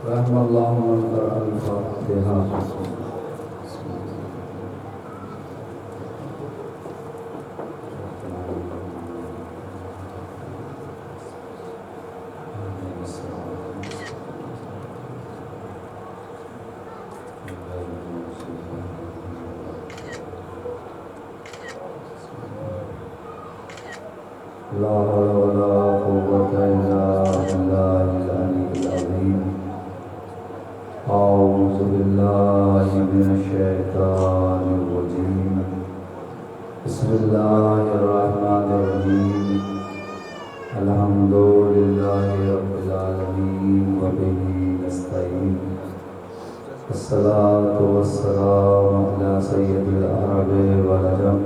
رحم اللہ من قرأ الفاتحہ. لا حول ولا قوة إلا بالله العلي العظيم. أعوذ بالله من الشيطان الرجيم. بسم الله الرحمن الرحيم. الحمد لله رب العالمين وبه نستعين. الصلاة والسلام على سيد العرب والعجم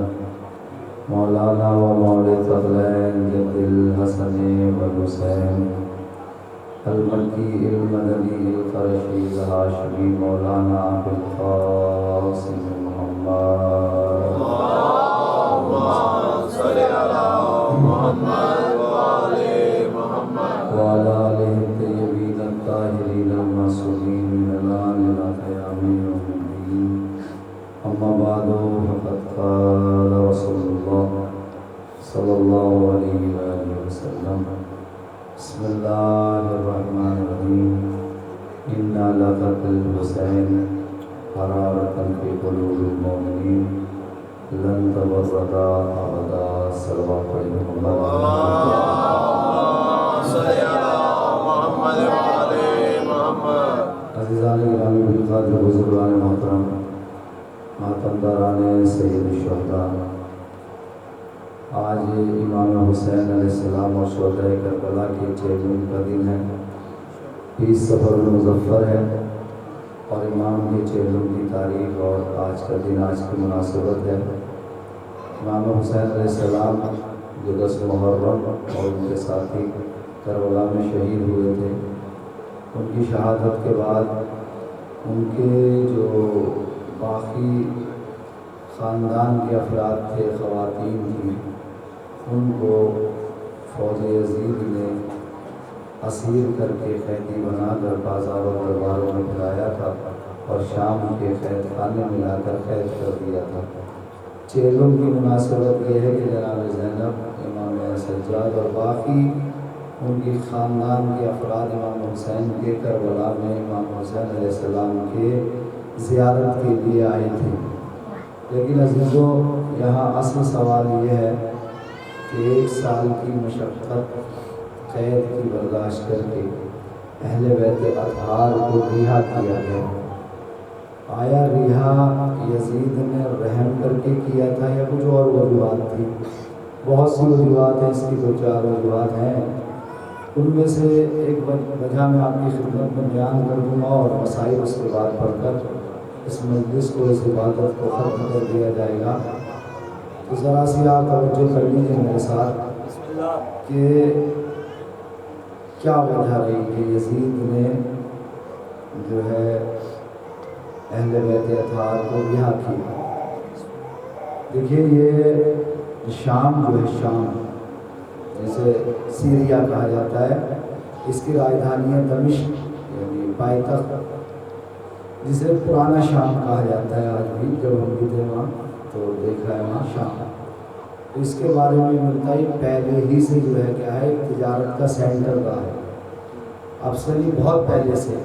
مولانا و مولا الثقلین جد الحسن والحسین المکی المدنی القرشی الہاشمی مولانا ابو القاسم محمد. اللہم صلی علی محمد وآل محمد وعلی آلہ الطیبین الطاہرین المعصومین من الآن إلی قیام یوم الدین. اما بعد فقد قال رسول اللہ صلی اللہ علیہ وآلہ وسلم بسم اللہ الرحمن الرحیم. انا لقتل الحسین حرارة فی قلوب المؤمنین لن تبردا ابدا. صلوات پڑھیں اللہم صلی علی محمد وآل محمد. عزیزان گرامی بالقدر بزرگان محترم ماتمداران سید الشہداء، آج امام حسین علیہ السلام اور شہدائے کربلا کے 6 جون کا دن ہے. 20 صفر المظفر ہے اور امام کے 6 جون کی تاریخ اور آج کا دن آج کی مناسبت ہے. امام حسین علیہ السلام جو 10 محرم اور ان کے ساتھی کربلا میں شہید ہوئے تھے، ان کی شہادت کے بعد ان کے جو باقی خاندان کے افراد تھے، خواتین تھیں، ان کو فوج یزید نے اسیر کر کے قیدی بنا کر بازار و درباروں میں پھرایا تھا اور شام کے قید خانے میں لا کر قید کر دیا تھا. 6 جون کی مناسبت یہ ہے کہ جناب زینب، امام سجاد اور باقی ان کی خاندان کے افراد امام حسین کے کربلا میں امام حسین علیہ السلام کے زیارت کے لیے آئے تھے. لیکن عزیزوں، یہاں اصل سوال یہ ہے کہ 1 سال کی مشقت قید کی برداشت کر کے اہل بیت اطہار کو رہا کیا گیا. آیا رہا یزید نے رحم کر کے کیا تھا یا کچھ اور وجوہات تھی؟ بہت سی وجوہات ہیں، اس کی 2-4 وجوہات ہیں. ان میں سے ایک وجہ میں آپ کی خدمت میں بیان کر دوں گا اور مسائل اس کے بعد پڑھ کر اس مجلس کو، اس عبادت کو ختم کر دیا جائے گا. تو ذرا سی آپ توجہ کر لیجیے میرے ساتھ کہ کیا وجہ رہی کہ یزید نے جو ہے اہل بیت اطہار کو رہا کیا. دیکھیے، یہ شام جو ہے، شام جسے سیریا کہا جاتا ہے، اس کی راجدھانی ہے دمشق، یعنی پائیتخت، جسے پرانا شام کہا جاتا ہے. آج بھی جب ہم بھی تھے وہاں تو دیکھا ہے وہاں شام. تو اس کے بارے میں ملتا ہے پہلے ہی سے جو ہے کیا ہے، تجارت کا سینٹر رہا ہے. اب سے نہیں، بہت پہلے سے.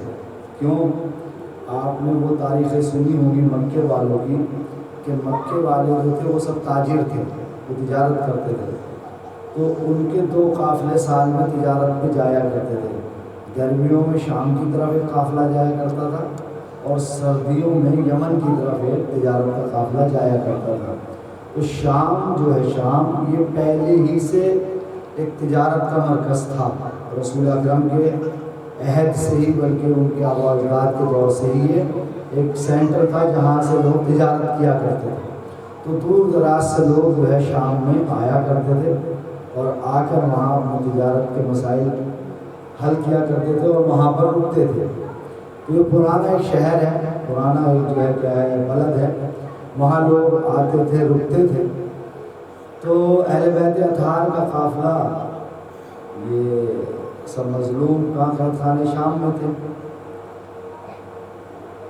کیوں؟ آپ نے وہ تاریخیں سنی ہوگی مکے والوں کی کہ مکے والے جو تھے وہ سب تاجر تھے، وہ تجارت کرتے تھے. تو ان کے 2 قافلے سال میں تجارت پہ جایا کرتے تھے. گرمیوں میں شام کی طرف ایک قافلہ جایا کرتا تھا اور سردیوں میں یمن کی طرف ایک تجارت کا قافلہ جایا کرتا تھا. تو شام جو ہے، شام یہ پہلے ہی سے ایک تجارت کا مرکز تھا. رسول اکرم کے عہد سے ہی، بلکہ ان کے آباء و اجداد کے دور سے ہی یہ ایک سینٹر تھا جہاں سے لوگ تجارت کیا کرتے تھے. تو دور دراز سے لوگ جو ہے شام میں آیا کرتے تھے اور آ کر وہاں اپنی تجارت کے مسائل حل کیا کرتے تھے اور وہاں پر رکتے تھے. تو یہ پرانا ایک شہر ہے، پرانا ایک جو ہے کیا ہے بلد ہے، وہاں لوگ آتے تھے، رکتے تھے. تو اہل بیت اطہار کا قافلہ یہ سب مظلوم کہاں خانے شام میں تھے.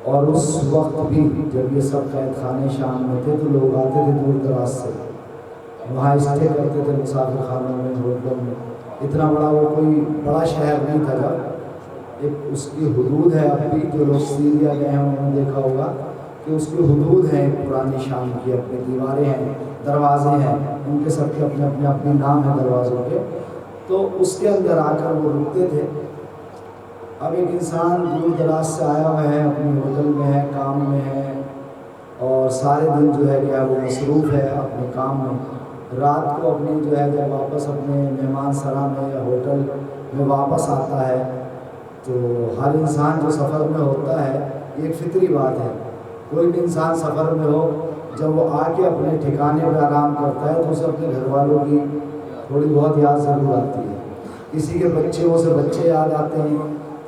اور اس وقت بھی جب یہ سب قید خانے شام میں تھے تو لوگ آتے تھے دور دراز سے، وہاں اسٹے کرتے تھے مسافر خانوں میں، ہوٹلوں میں۔ اتنا بڑا وہ کوئی بڑا شہر نہیں تھا، جب ایک اس کی حدود ہے۔ اب بھی جو لوگ سیریا گئے ہیں انہوں نے دیکھا ہوگا کہ اس کی حدود ہیں، پرانی شام کی اپنی دیواریں ہیں، دروازے ہیں، ان کے سب کے اپنے نام ہیں دروازوں کے، تو اس کے اندر آ کر وہ رکتے تھے۔ اب ایک انسان دور دراز سے آیا ہوا ہے، اپنی ہوٹل میں ہے، کام میں ہے، اور سارے دن جو ہے کیا وہ مصروف ہے اپنے کام میں، رات کو اپنی جو ہے جب واپس اپنے مہمان سرا میں یا ہوٹل میں واپس آتا ہے، تو ہر انسان جو سفر میں ہوتا ہے یہ ایک فطری بات ہے، کوئی بھی انسان سفر میں ہو جب وہ آ کے اپنے ٹھکانے پہ آرام کرتا ہے تو اسے اپنے گھر والوں کی تھوڑی بہت یاد ضرور آتی ہے۔ کسی کے بچوں سے بچے یاد آتے ہیں،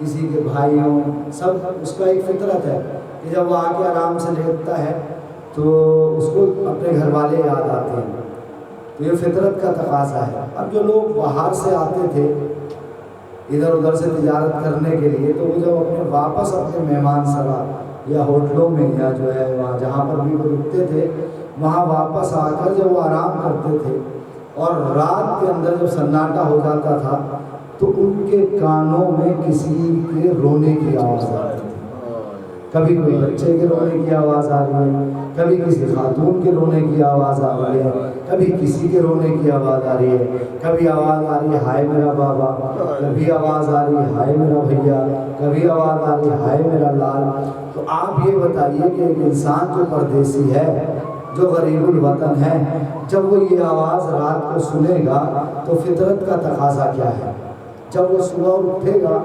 کسی کے بھائیوں، سب اس کا ایک فطرت ہے کہ جب وہ آ کے آرام سے لیٹتا ہے تو اس کو اپنے گھر والے یاد آتے ہیں، تو یہ فطرت کا تقاضا ہے۔ اب جو لوگ باہر سے آتے تھے ادھر ادھر سے تجارت کرنے کے لیے، تو وہ جب اپنے واپس اپنے مہمان سرا یا ہوٹلوں میں یا جو ہے وہاں جہاں پر بھی وہ رکتے تھے وہاں واپس آ کر جب وہ آرام کرتے تھے اور رات کے اندر جب سناٹا ہو جاتا تھا تو ان کے کانوں میں کسی کے رونے کی آواز آتی تھی۔ کبھی کوئی بچے کے رونے کی آواز آ رہی ہے، کبھی کسی خاتون کے رونے کی آواز آ رہی ہے، کبھی کسی کے رونے کی آواز آ رہی ہے، کبھی آواز آ رہی ہے ہائے میرا بابا، کبھی آواز آ رہی ہے ہائے میرا بھیا، کبھی آواز آ رہی ہے ہائے میرا لال۔ تو آپ یہ بتائیے کہ ایک انسان جو پردیسی ہے، جو غریب الوطن ہے، جب وہ یہ آواز رات کو سنے گا تو فطرت کا تقاضا کیا ہے؟ جب وہ صبح اٹھے گا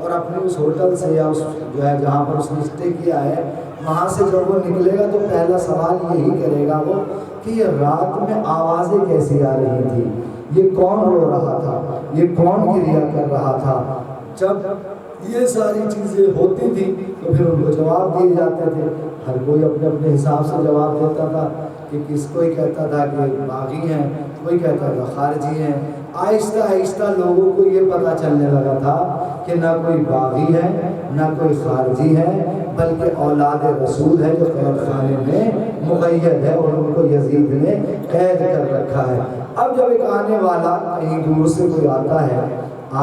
اور اپنے اس ہوٹل سے یا اس جو ہے جہاں پر اس نے اسٹے کیا ہے وہاں سے جب وہ نکلے گا تو پہلا سوال یہی کرے گا وہ کہ یہ رات میں آوازیں کیسی آ رہی تھی، یہ کون رو رہا تھا، یہ کون گریہ کر رہا تھا۔ جب یہ ساری چیزیں ہوتی تھی تو پھر ان کو جواب دیے جاتے تھے، ہر کوئی اپنے اپنے حساب سے جواب دیتا تھا کہ کوئی کہتا تھا کہ باغی ہیں، کوئی کہتا تھا خارجی ہیں۔ آہستہ آہستہ لوگوں کو یہ پتہ چلنے لگا تھا کہ نہ کوئی باغی ہے نہ کوئی خارجی ہے، بلکہ اولاد رسول ہے جو قید خانے میں مقید ہے اور ان کو یزید نے قید کر رکھا ہے۔ اب جب ایک آنے والا کہیں دور سے کوئی آتا ہے،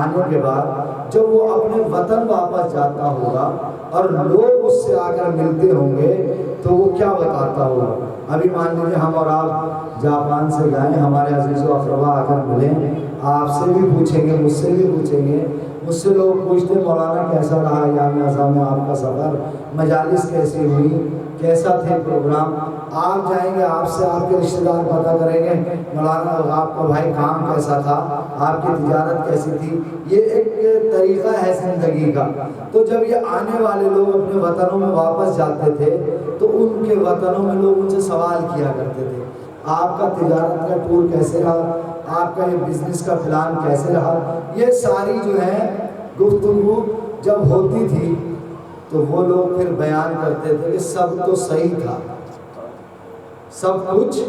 آنے کے بعد جب وہ اپنے وطن واپس جاتا ہوگا اور لوگ اس سے آ کر ملتے ہوں گے تو وہ کیا بتاتا ہوگا؟ ابھی مان لیجیے ہم اور آپ جاپان سے گئے، ہمارے عزیز و اقربا آ کر ملیں، آپ سے بھی پوچھیں گے، مجھ سے بھی پوچھیں گے، مجھ سے لوگ پوچھتے مولانا کیسا رہا ایام اعظم میں آپ کا سفر، مجالس کیسی ہوئی، کیسا تھے پروگرام؟ آپ جائیں گے، آپ سے آپ کے رشتہ دار پتہ کریں گے مولانا آپ کا بھائی کام کیسا تھا، آپ کی تجارت کیسی تھی۔ یہ ایک طریقہ ہے زندگی کا۔ تو جب یہ آنے والے لوگ اپنے وطنوں میں واپس جاتے تھے تو ان کے وطنوں میں لوگ ان سے سوال کیا کرتے تھے، آپ کا تجارت کا ٹور کیسے رہا، آپ کا یہ بزنس کا پلان کیسے رہا۔ یہ ساری جو ہے گفتگو جب ہوتی تھی تو وہ لوگ پھر بیان کرتے تھے کہ سب تو صحیح تھا، سب کچھ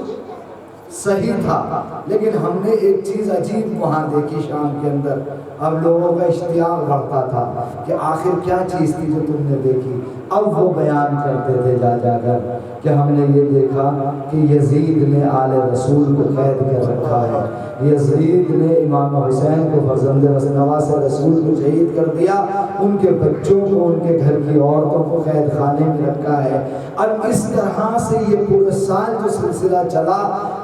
صحیح تھا، لیکن ہم نے ایک چیز عجیب وہاں دیکھی شام کے اندر۔ اب لوگوں کا اشتیاق بڑھتا تھا کہ آخر کیا چیز تھی جو تم نے دیکھی۔ اب وہ بیان کرتے تھے جا جا کر کہ ہم نے یہ دیکھا کہ یزید نے آل رسول کو قید کر رکھا ہے، یزید نے امام حسین کو فرزند نواز رسول کو شہید کر دیا، ان کے بچوں کو، ان کے گھر کی عورتوں کو قید خانے میں رکھا ہے۔ اب اس طرح سے یہ پورے سال جو سلسلہ چلا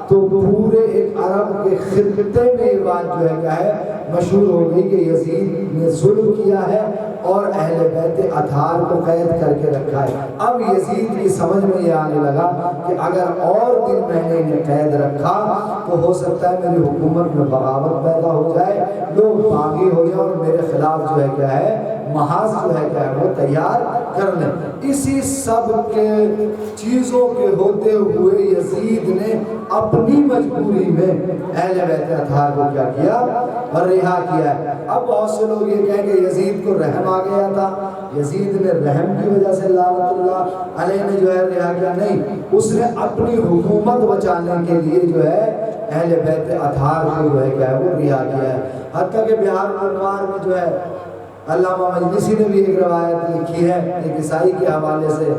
تو پورے ایک عرب کے خطے میں یہ بات جو ہے کیا ہے مشہور ہو گئی کہ یزید نے ظلم کیا ہے اور اہل بیت اطہار کو قید کر کے رکھا ہے۔ اب یزید کی سمجھ میں یہ آنے لگا کہ اگر اور دن میں نے انہیں قید رکھا تو ہو سکتا ہے میری حکومت میں بغاوت پیدا ہو جائے، لوگ باغی ہو جائیں اور میرے خلاف جو ہے کیا ہے محاذ جو ہے کیا ہے وہ تیار کر لیں۔ اسی سب کے چیزوں کے ہوتے ہوئے یزید نے اپنی مجبوری میں اہل بیت اطہار کو کیا کیا اور رہا کیا ہے۔ اب بہت سے لوگ یہ کہیں کہ یزید کو رحم آ گیا تھا، یزید نے رحم کی وجہ سے لعنت اللہ علیہ نے جو ہے رہا کیا، نہیں، اس نے اپنی حکومت بچانے کے لیے جو ہے اہل بیت اطہار کو جو ہے کیا ہے وہ رہا کیا ہے۔ حتیٰ کہ بہار الانوار میں جو ہے علامہ مجلسی نے بھی ایک روایت لکھی ہے ایک عیسائی کے حوالے سے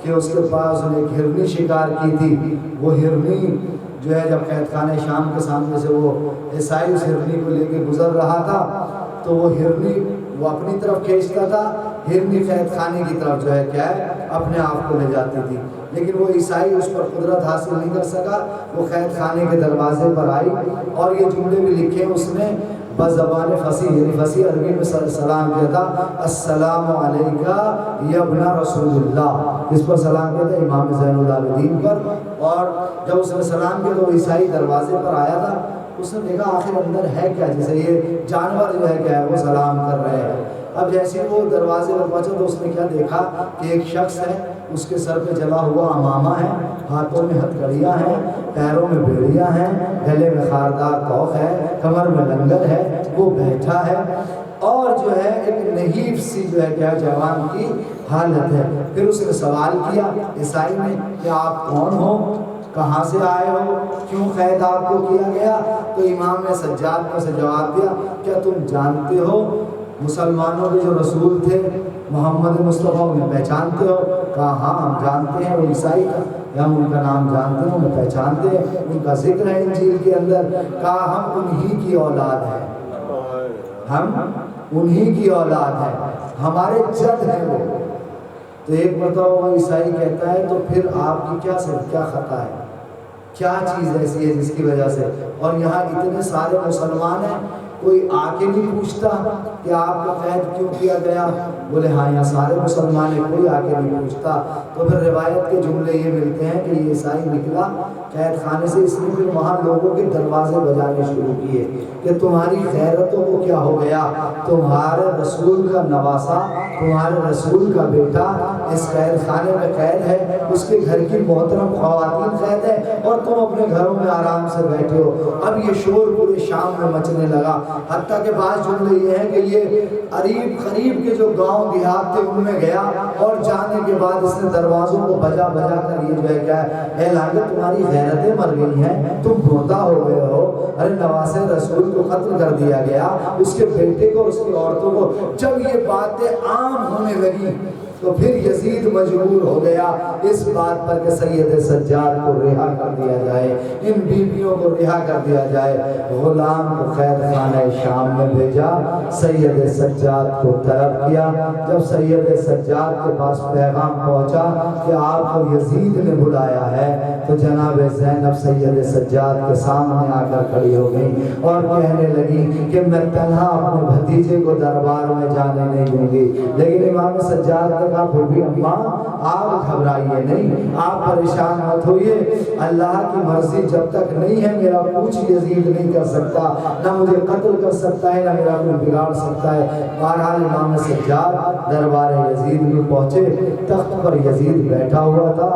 کہ اس کے پاس نے ایک ہرنی شکار کی تھی. وہ ہرنی جو ہے جب قید خانہ شام کے سامنے سے وہ عیسائی اس ہرنی کو لے کے گزر رہا تھا تو وہ ہرنی وہ اپنی طرف کھینچتا تھا, ہرنی قید خانے کی طرف جو ہے کیا ہے اپنے آپ کو لے جاتی تھی. لیکن وہ عیسائی اس پر قدرت حاصل نہیں کر سکا. وہ قید خانے کے دروازے پر آئی اور یہ جملے بھی لکھے اس نے بزبان فصیح یعنی فصیح عربی میں سلام کیا تھا, السلام علیکہ یا ابن رسول اللہ. اس پر سلام کیا تھا امام زین العابدین پر. اور جب اس نے سلام کیا تو عیسائی دروازے پر آیا تھا. اس نے دیکھا آخر اندر ہے کیا, جیسے یہ جانور جو ہے کیا ہے وہ سلام کر رہے ہیں. اب جیسے وہ دروازے پر پہنچا تو اس نے کیا دیکھا کہ ایک شخص ہے, اس کے سر پہ جلا ہوا عمامہ ہے, ہاتھوں میں ہتھکڑیاں ہیں, پیروں میں بیڑیاں ہیں, گلے میں خاردار طوق ہے, کمر میں لنگر ہے, وہ بیٹھا ہے اور جو ہے ایک نحیف سی جو ہے کیا جوان کی حالت ہے. پھر اس نے سوال کیا عیسائی نے کہ آپ کون ہو, کہاں سے آئے ہو, کیوں قید آپ کو کیا گیا؟ تو امام نے سجاد نے اسے جواب دیا, کیا تم جانتے ہو مسلمانوں کے جو رسول تھے محمد مصطفیٰ انہیں پہچانتے ہو؟ کہا ہاں ہم جانتے ہیں, وہ عیسائی تھا, ہم ان کا نام جانتے ہیں, انہیں پہچانتے ہیں, ان کا ذکر ہے انجیل کے اندر. کہا ہم انہی کی اولاد ہیں, ہم انہی کی اولاد ہیں, ہمارے جد ہیں وہ. تو ایک بتاؤ وہ عیسائی کہتا ہے تو پھر آپ کی کیا خطا ہے, کیا چیز ایسی ہے جس کی وجہ سے, اور یہاں اتنے سارے مسلمان ہیں, کوئی آ کے نہیں پوچھتا کہ آپ کو قید کیوں کیا گیا؟ بولے ہاں یہاں سارے مسلمان ہیں, کوئی آ کے نہیں پوچھتا. تو پھر روایت کے جملے یہ ملتے ہیں کہ یہ عیسائی نکلا قید خانے سے, اس نے پھر وہاں لوگوں کے دروازے بجانے شروع کیے کہ تمہاری غیرتوں کو کیا ہو گیا, تمہارے رسول کا نواسا, تمہارے رسول کا بیٹا اس قید خانے میں قید ہے, اس کے گھر کی محترم خواتین قید ہے اور تم اپنے گھروں میں آرام سے بیٹھے ہو. اب یہ شور پورے شام میں مچنے لگا, حتیٰ کہ بعض جملے یہ ہیں کہ یہ قریب قریب کے جو گاؤں دیہات تھے ان میں گیا اور جانے کے بعد اس نے دروازوں کو بجا بجا کر یہ جو ہے کیا ہے اعلان کیا, تمہاری غیرتیں مر گئی ہیں, تم مردہ ہو گئے ہو. ارے نواسے رسول کو قتل کر دیا گیا, اس کے بیٹے کو اور اس کی عورتوں کو. جب یہ باتیں عام ہونے لگی تو پھر یزید مجبور ہو گیا اس بات پر کہ سید سجاد کو رہا کر دیا جائے, ان بیویوں کو رہا کر دیا جائے. غلام کو قید خانہ شام میں بھیجا, سید سجاد کو طلب کیا. جب سید سجاد کے پاس پیغام پہنچا کہ آپ کو یزید نے بلایا ہے تو جناب زینب سید سجاد کے سامنے آ کر کھڑی ہو گئی اور کہنے لگی کہ میں تنہا اپنے بھتیجے کو دربار میں جانے نہیں دوں گی. لیکن امام سجاد نے کہا پھر بھی اماں آپ گھبرائیے نہیں, آپ پریشان مت ہوئیے, اللہ کی مرضی جب تک نہیں ہے میرا کچھ یزید نہیں کر سکتا, نہ مجھے قتل کر سکتا ہے نہ میرا کوئی بگاڑ سکتا ہے. بہرحال امام سجاد دربار یزید میں پہنچے, تخت پر یزید بیٹھا ہوا تھا.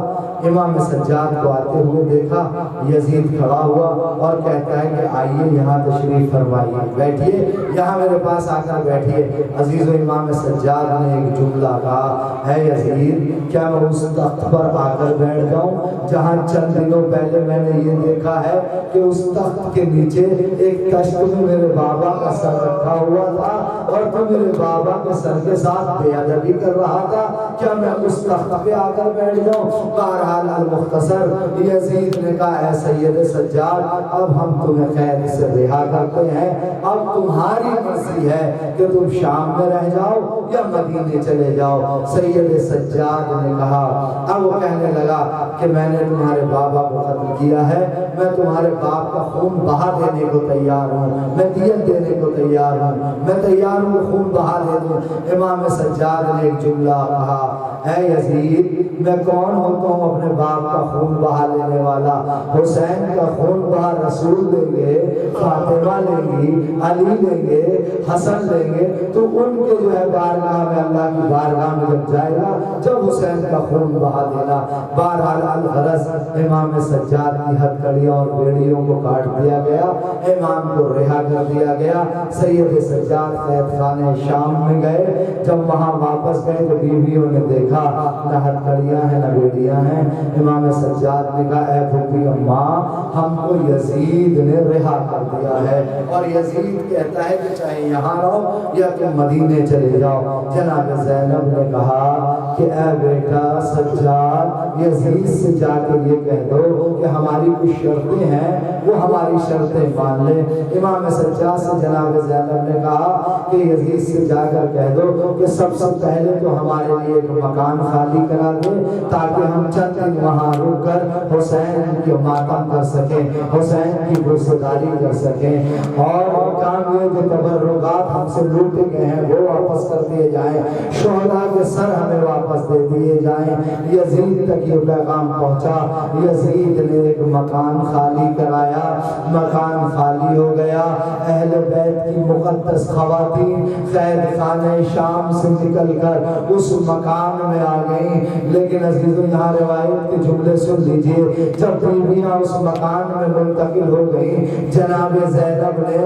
امام سجاد کو آتے ہوئے دیکھا, یزید کھڑا ہوا اور کہتا ہے کہ آئیے یہاں تشریف فرمائیے, بیٹھیے یہاں میرے پاس آ کر بیٹھیے. عزیز و امام سجاد نے ایک جملہ کہا, ہے یزید کیا میں اس تخت پر آ کر بیٹھ جاؤں جہاں چند دنوں پہلے میں نے یہ دیکھا ہے کہ اس تخت کے نیچے ایک تشت میں میرے بابا کا سر رکھا ہوا تھا اور تو میرے بابا کے سر کے ساتھ بے ادبی کر رہا تھا, کیا میں اس تخت پہ آ کر بیٹھ جاؤں؟ بہرحال المختصر یزید نے کہا اے سید سجاد اب ہم تمہیں قید سے رہا کرتے ہیں, اب تمہاری مرضی ہے کہ تم شام میں رہ جاؤ یا مدینے چلے جاؤ. سید سجاد نے کہا, اب وہ کہنے لگا کہ میں نے تمہارے بابا کو قتل کیا ہے, میں تمہارے باپ کا خون بہا دینے کو تیار ہوں, میں دیت دینے کو تیار ہوں, میں تیار ہوں خون بہا دے دوں. امام سجاد نے ایک جملہ کہا, اے یزید میں کون ہوتا ہوں اپنے باپ کا خون بہا لینے والا, حسین کا خون بہا رسول لیں گے, فاطمہ لیں گی, علی لیں گے, حسن لیں گے, تو ان کے جو ہے بارگاہ میں اللہ کی بارگاہ میں جب جائے گا جب حسین کا خون بہا دینا. بہرحال الغرض امام سجاد کی ہتھکڑیوں اور بیڑیوں کو کاٹ دیا گیا, امام کو رہا کر دیا گیا. سید سجاد قید خانہ شام میں گئے, جب وہاں واپس گئے تو بیویوں نے دیکھا دیکھا نہ ہتھکڑیاں ہیں نہ بیڑیاں ہیں۔ امام سجاد نے کہا اے پھوپھی اماں ہم کو یزید نے رہا کر دیا ہے، اور یزید کہتا ہے کہ چاہے یہاں رہو یا تم مدینے چلے جاؤ۔ جناب زینب نے کہا کہ اے بیٹا سجاد یزید سے جا کے یہ کہہ دو کہ ہماری کچھ شرطیں ہیں وہ ہماری شرطیں مان لے۔ امام سجاد سے جناب زینب نے کہا کہ یزید سے جا کر کہہ دو کہ سب سے پہلے تو ہمارے لیے ایک مکان خالی کرا دے تاکہ ہم چند دن وہاں رک کر حسین کی ماتم کر سکیں، حسین کی برسداری کر سکیں، اور کام یہ جو تبرکات ہم سے لوٹے گئے ہیں وہ واپس کر دیے جائیں، شہداء کے سر ہمیں واپس دے دیے جائیں۔ یزید تک یہ پیغام پہنچا، یزید نے ایک مکان خالی کرایا، مکان خالی ہو گیا۔ اہل بیت کی مقدس خواتین قید خانہ شام سے نکل کر اس مکان میں آ گئیں، لیکن عزیزو یہاں روایت کے جملے سن لیجئے، جب بیویاں اس مکان میں منتقل ہو گئیں جناب زینب نے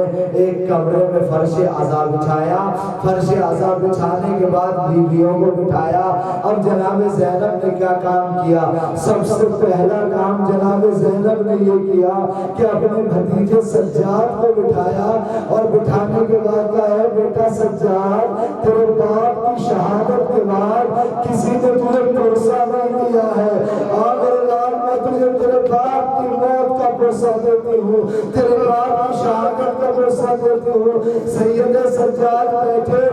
ایک کمرے میں فرش عزا بچھایا، فرش عزا بچھانے کے بعد بیویوں کو بٹھایا۔ اب جناب زینب نے کیا کام کیا؟ سب سے پہلا کام جناب زینب نے یہ کیا کہ اپنے بھتیجے سجاد کو بٹھایا، اور بٹھانے کے بعد کہا ہے بیٹا سجاد تیرے باپ کی شہادت کے بعد کسی نے تجھے پرسہ نہیں دیا ہے، آگر لال میں تجھے تیرے باپ کی موت کا پرسہ دیتی ہوں، تیرے باپ کی شہادت کا پرسہ دیتی ہوں۔ سید سجاد بیٹھے،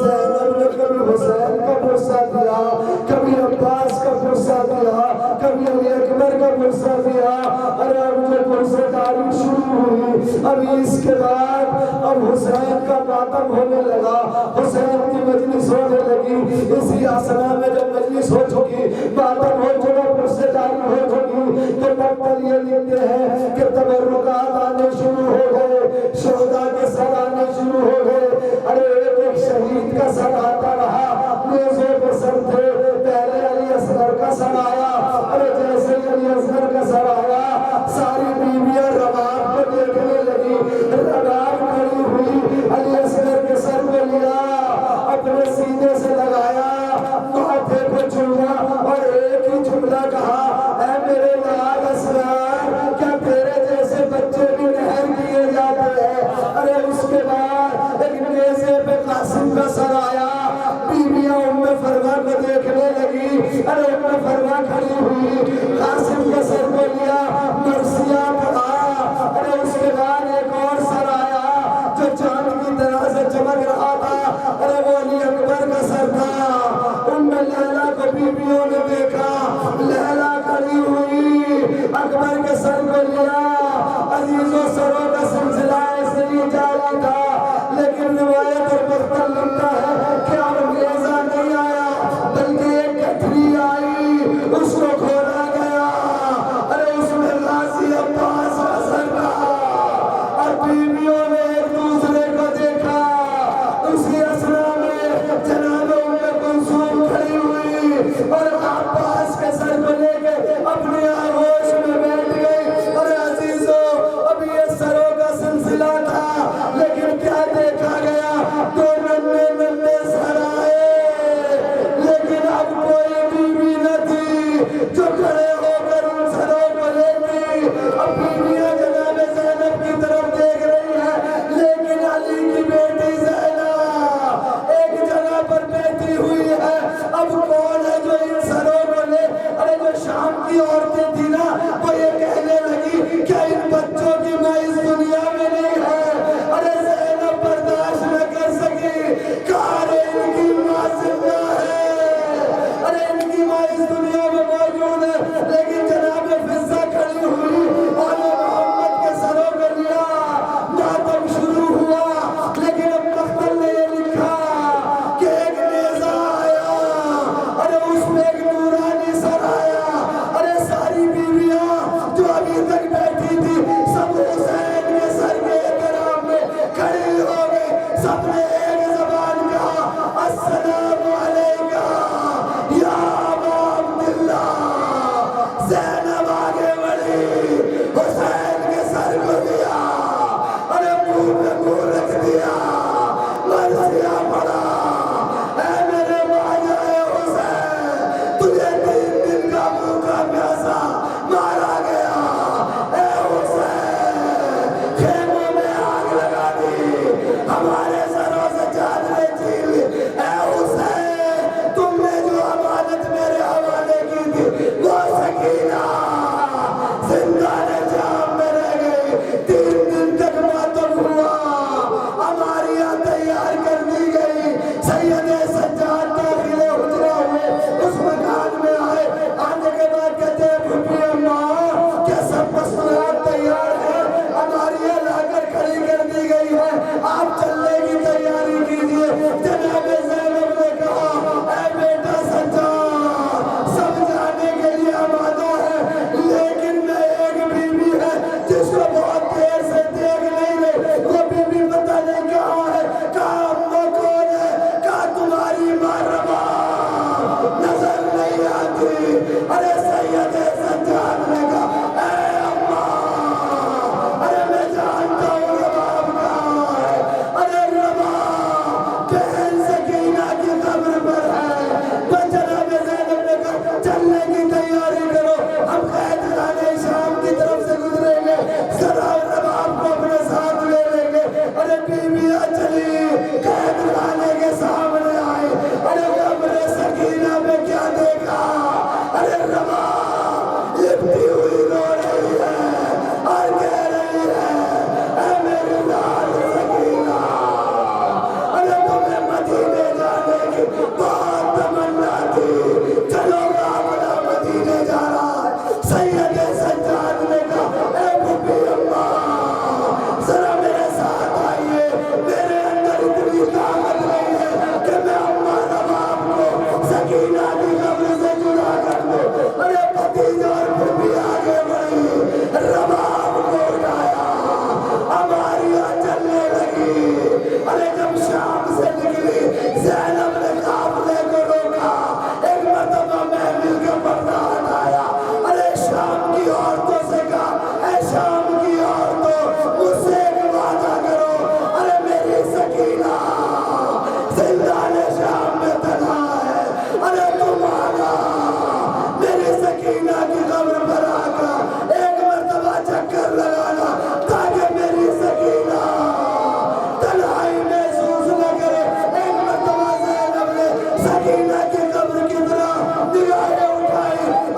زینب نے کبھی حسین کا پرسہ دیا، کبھی عباس کا پرسہ دیا، کبھی علی اکبر کا پرسہ دیا، ارے اب جو پرسہ داری شروع ہوئی، ابھی اس کے بعد اب حسین کا ماتم ہونے لگا، حسین کی مجلس ہونے لگی۔ اسی آسنا میں جب مجلس ہو چکی، ماتم ہو چکا، پرسہ داری ہو چکی، تو مقتل یہ لکھتے ہیں کہ تبرکات آنے شروع ہو گئے، شہداء کے سر آنے شروع ہو گئے۔ ارے ایک شہید کا سر آتا رہا، نیزوں پہ سر تھے، پہلے علی اصغر کا سر آیا، ارے جیسے علی اصغر کا سر آیا ساری بیویاں رباب کو دیکھنے لگی، رباب کھڑی ہوئی، علی اصغر کے سر کو لیا، اپنے سینے سے لگایا، ماتھے کو چوما، اور ایک ہی جملہ کہا اے میرے لال اصغر کیا تیرے جیسے بچے بھی نہر کیے جاتے ہیں؟ ارے اس کے بعد ایک نیزے پہ قاسم کا سر آیا، بیویاں ام فروا کو دیکھنے لگی، ارے ام فروا کھڑی ہوئی، قاسم کا سر کو لیا، مرثیہ پڑھا، ارے اس کے بعد ایک اور سر آیا جو چاند کی طرح سے چمک رہا تھا، ارے وہ علی اکبر کا سر تھا۔ ام لیلہ کو بیویوں نے دیکھا، لیلہ کھڑی ہوئی، اکبر کے سر کو لیا۔ عزیزوں سروں کا سلسلہ ایسے ہی جاری تھا، لیکن روایت اور مختل لگتا ہے کہ اب نیزہ نہیں آیا بلکہ ایک گٹھری آئی، اس کو کھولا گیا، ارے اس میں غازی عباس کا سر رہا، اور بیویوں نے ایک دوسرے کو دیکھا۔ اسی اسنا میں جناب ام کلثوم کھڑی ہوئی اور عباس کے سر کو لے کے اپنے آغوش میں بیٹھ گئی۔ اور عزیزوں اب یہ سروں کا سلسلہ تھا، لیکن کیا دیکھا گیا؟ دو ننھے ننھے سر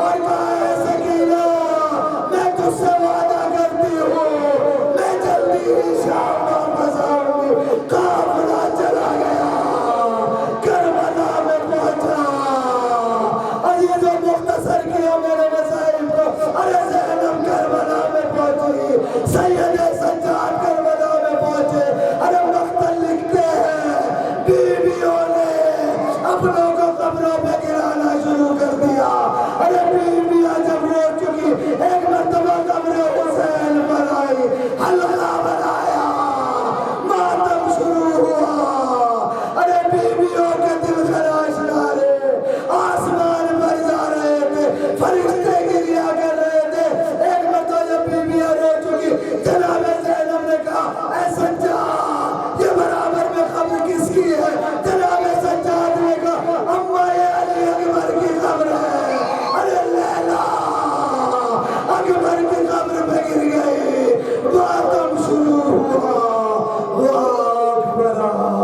اور کہا اے سکینہ میں تجھ سے وعدہ کرتی ہوں میں جلدی ہی شام واپس آؤں گی. قافلہ چلا گیا کربلا میں پہنچا. اور یہ جو مختصر کیا میرے مسائل کو. ارے زینب کربلا میں پہنچی, سید سجاد کربلا میں پہنچے. ارے مقتل لکھتے ہیں بیویوں نے اپنوں کو قبروں پہ